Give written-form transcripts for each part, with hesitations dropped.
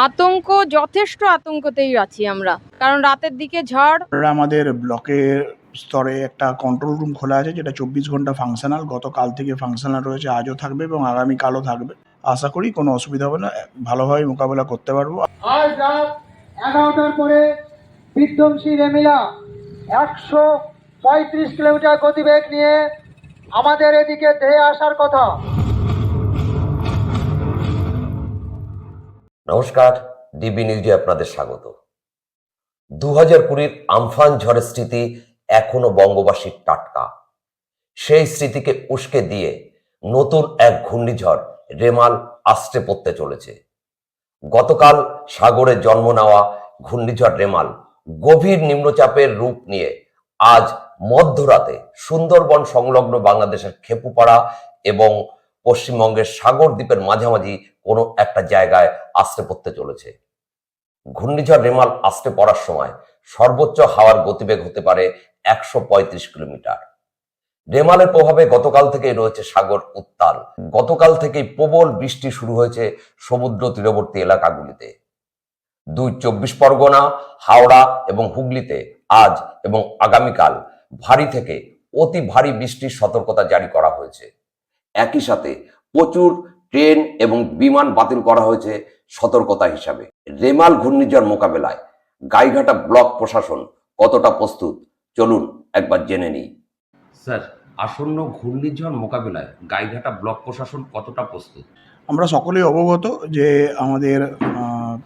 আতঙ্ক, যথেষ্ট আতঙ্কতেই আছি আমরা, কারণ রাতের দিকে ঝড়। আমাদের ব্লকের স্তরে একটা কন্ট্রোল রুম খোলা আছে, যেটা 24 ঘন্টা ফাংশনাল। গতকাল থেকে ফাংশনাল রয়েছে, আজও থাকবে এবং আগামীকালও থাকবে। আশা করি কোনো অসুবিধা হবে না, ভালোভাবে মোকাবেলা করতে পারবো। আজ রাত 11টার পরে বিধ্বংসী রেমিলা 135 কিলোমিটার গতিবেগ নিয়ে আমাদের এদিকে ধেয়ে আসার কথা। নমস্কার, ডিবি নিউজে আপনাদের স্বাগত। 2020-র আমফান ঝড়ের স্মৃতি এখনো বঙ্গবাসীর টাটকা। সেই স্মৃতিকে উস্কে দিয়ে নতুন এক ঘূর্ণিঝড় রেমাল আছড়ে পড়তে চলেছে। গতকাল সাগরে জন্ম নেওয়া ঘূর্ণিঝড় রেমাল গভীর নিম্নচাপের রূপ নিয়ে আজ মধ্যরাতে সুন্দরবন সংলগ্ন বাংলাদেশের খেপুপাড়া এবং পশ্চিমবঙ্গের সাগর দ্বীপের মাঝামাঝি কোনো একটা জায়গায় আছড়ে পড়তে চলেছে। ঘূর্ণিঝড় রেমাল আছড়ে পড়ার সময় সর্বোচ্চ হাওয়ার গতিবেগ হতে পারে 135 কিলোমিটার। রেমালের প্রভাবে গতকাল থেকেই রয়েছে সাগর উত্তাল। গতকাল থেকেই প্রবল বৃষ্টি শুরু হয়েছে সমুদ্র তীরবর্তী এলাকাগুলিতে। 24 পরগনা, হাওড়া এবং হুগলিতে আজ এবং আগামীকাল ভারী থেকে অতি ভারী বৃষ্টির সতর্কতা জারি করা হয়েছে। একই সাথে প্রচুর ট্রেন এবং বিমান বাতিল করা হয়েছে সতর্কতা হিসাবে। রেমাল ঘূর্ণিঝড় মোকাবেলায় গাইঘাটা ব্লক প্রশাসন কতটা প্রস্তুত, চলুন একবার জেনে নিই। স্যার, আসন্ন ঘূর্ণিঝড় মোকাবেলায় গাইঘাটা ব্লক প্রশাসন কতটা প্রস্তুত? আমরা সকলেই অবগত যে আমাদের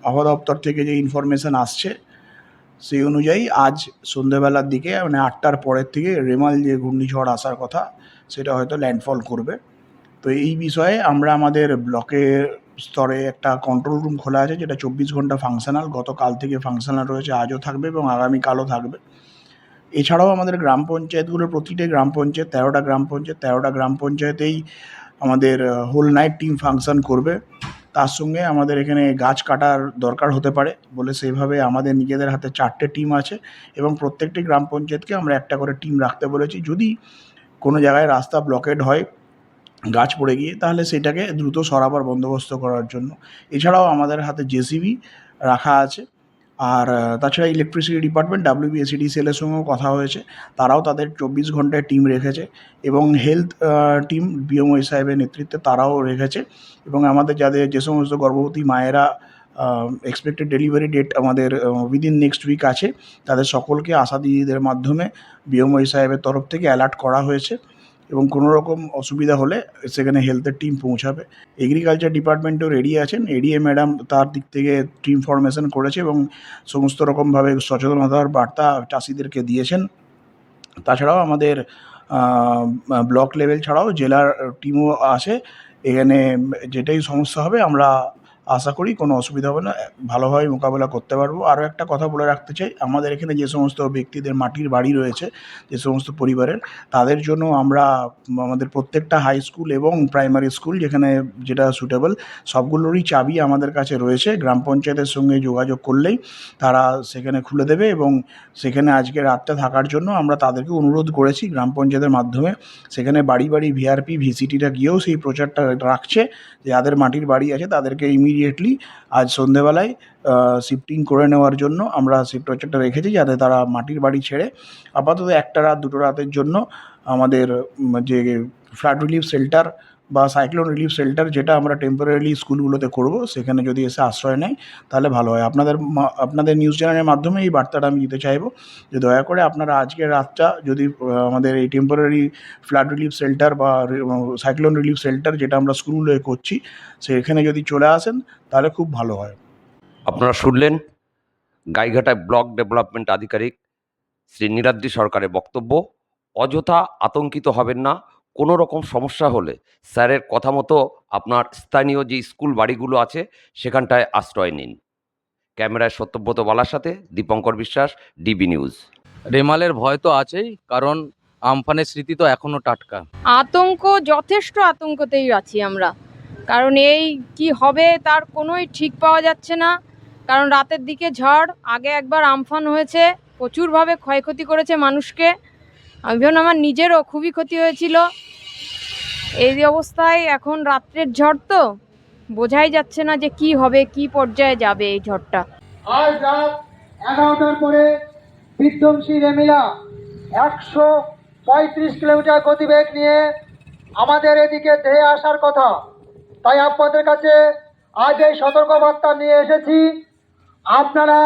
আবহাওয়া দপ্তর থেকে যে ইনফরমেশন আসছে সেই অনুযায়ী আজ সন্ধ্যেবেলার দিকে মানে 8টার পরের থেকে রেমাল যে ঘূর্ণিঝড় আসার কথা সেটা হয়তো ল্যান্ডফল করবে। তো এই বিষয়ে আমরা আমাদের ব্লকের স্তরে একটা কন্ট্রোল রুম খোলা আছে, যেটা 24 ঘন্টা ফাংশনাল। গতকাল থেকে ফাংশনাল রয়েছে, আজও থাকবে এবং আগামীকালও থাকবে। এছাড়াও আমাদের গ্রাম পঞ্চায়েতগুলোর প্রতিটি গ্রাম পঞ্চায়েত 13টা গ্রাম পঞ্চায়েতেই আমাদের হোল নাইট টিম ফাংশন করবে। তার সঙ্গে আমাদের এখানে গাছ কাটার দরকার হতে পারে বলে সেইভাবে আমাদের নিজেদের হাতে 4টে টিম আছে এবং প্রত্যেকটি গ্রাম পঞ্চায়েতকে আমরা একটা করে টিম রাখতে বলেছি। যদি কোনো জায়গায় রাস্তা ব্লকেড হয় গাছ পড়ে গিয়ে, তাহলে সেটাকে দ্রুত সরাবার বন্দোবস্ত করার জন্য। এছাড়াও আমাদের হাতে জেসিবি রাখা আছে। আর তাছাড়া ইলেকট্রিসিটি ডিপার্টমেন্ট WBSEDCL-এর সঙ্গেও কথা হয়েছে, তারাও তাদের 24 ঘন্টায় টিম রেখেছে এবং হেলথ টিম বিএমওই সাহেবের নেতৃত্বে তারাও রেখেছে। এবং আমাদের যে সমস্ত গর্ভবতী মায়েরা এক্সপেক্টেড ডেলিভারি ডেট আমাদের উইদিন নেক্সট উইক আছে, তাদের সকলকে আশা দিদিদের মাধ্যমে বিএমওই সাহেবের তরফ থেকে অ্যালার্ট করা হয়েছে এবং কোনো রকম অসুবিধা হলে সেখানে হেলথের টিম পৌঁছাবে। এগ্রিকালচার ডিপার্টমেন্টও রেডি আছেন, এডিএ ম্যাডাম তার দিক থেকে টিম ফরমেশন করেছে এবং সমস্ত রকমভাবে সচেতনতার বার্তা চাষিদেরকে দিয়েছেন। তাছাড়াও আমাদের ব্লক লেভেল ছাড়াও জেলার টিমও আসে এখানে। যেটাই সমস্যা হবে আমরা আশা করি কোনো অসুবিধা হবে না, ভালোভাবে মোকাবেলা করতে পারবো। আরও একটা কথা বলে রাখতে চাই, আমাদের এখানে যে সমস্ত ব্যক্তিদের মাটির বাড়ি রয়েছে, যে সমস্ত পরিবারের, তাদের জন্য আমরা আমাদের প্রত্যেকটা হাই স্কুল এবং প্রাইমারি স্কুল যেটা সুটেবল সবগুলোরই চাবি আমাদের কাছে রয়েছে। গ্রাম পঞ্চায়েতের সঙ্গে যোগাযোগ করলেই তারা সেখানে খুলে দেবে এবং সেখানে আজকে রাতটা থাকার জন্য আমরা তাদেরকে অনুরোধ করেছি গ্রাম পঞ্চায়েতের মাধ্যমে। সেখানে বাড়ি বাড়ি ভিআরপি ভিসিটিরা গিয়েও সেই প্রচারটা রাখছে যে যাদের মাটির বাড়ি আছে তাদেরকে ইমিডিয়েটলি আজ সন্ধেবেলায় শিফটিং করে নেওয়ার জন্য আমরা সেই প্রচারটা রেখেছি, যাতে তারা মাটির বাড়ি ছেড়ে আপাতত একটা রাত দুটো রাতের জন্য আমাদের যে ফ্লাড রিলিফ শেল্টার বা সাইক্লোন রিলিফ শেল্টার, যেটা আমরা টেম্পোরারিলি স্কুলগুলোতে করব, সেখানে যদি এসে আশ্রয় নেয় তাহলে ভালো হয়। আপনাদের নিউজ চ্যানেলের মাধ্যমে এই বার্তাটা আমি দিতে চাইবো যে দয়া করে আপনারা আজকের রাতটা যদি আমাদের এই টেম্পোরারি ফ্লাড রিলিফ শেল্টার বা সাইক্লোন রিলিফ শেল্টার, যেটা আমরা স্কুলগুলোয় করছি, সেখানে যদি চলে আসেন তাহলে খুব ভালো হয়। আপনারা শুনলেন গাইঘাটায় ব্লক ডেভেলপমেন্ট আধিকারিক শ্রী নীলাদ্রি সরকারের বক্তব্য। অযথা আতঙ্কিত হবেন না। কোনো রকম সমস্যা হলে স্যারের কথা মতো আপনার স্থানীয় যে স্কুল বাড়িগুলো আছে সেখানটায় আশ্রয় নিন। ক্যামেরায় সত্যব্রত বালার সাথে দীপঙ্কর বিশ্বাস, ডিবি নিউজ। রেমালের ভয় তো আছেই, কারণ আমফানের স্মৃতি তো এখনো টাটকা। আতঙ্ক, যথেষ্ট আতঙ্কতেই আছি আমরা, কারণ এই কি হবে তার কোনোই ঠিক পাওয়া যাচ্ছে না। কারণ রাতের দিকে ঝড়, আগে একবার আমফান হয়েছে, প্রচুরভাবে ক্ষয়ক্ষতি করেছে মানুষকে। আমার নিজেরও খুবই ক্ষতি হয়েছিল। এই অবস্থায় এখন রাত্রের ঝড়, তো বোঝাই যাচ্ছে না যে কি হবে, কি পর্যায়ে যাবে এই ঝড়টা। আজ রাত 11টার পরে বিধ্বংসী রেমিলা 135 কিলোমিটার গতিবেগ নিয়ে আমাদের এদিকে ধেয়ে আসার কথা। তাই আপনাদের কাছে আজ এই সতর্কবার্তা নিয়ে এসেছি। আপনারা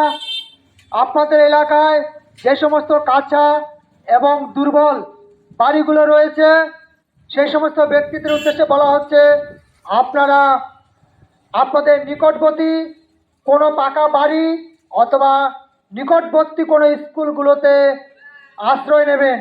আপনাদের এলাকায় যে সমস্ত কাঁচা এবং দুর্বল বাড়িগুলো রয়েছে সেই সমস্ত ব্যক্তিদের উদ্দেশ্যে বলা হচ্ছে, আপনারা আপনাদের নিকটবর্তী কোনো পাকা বাড়ি অথবা নিকটবর্তী কোনো স্কুলগুলোতে আশ্রয় নেবেন।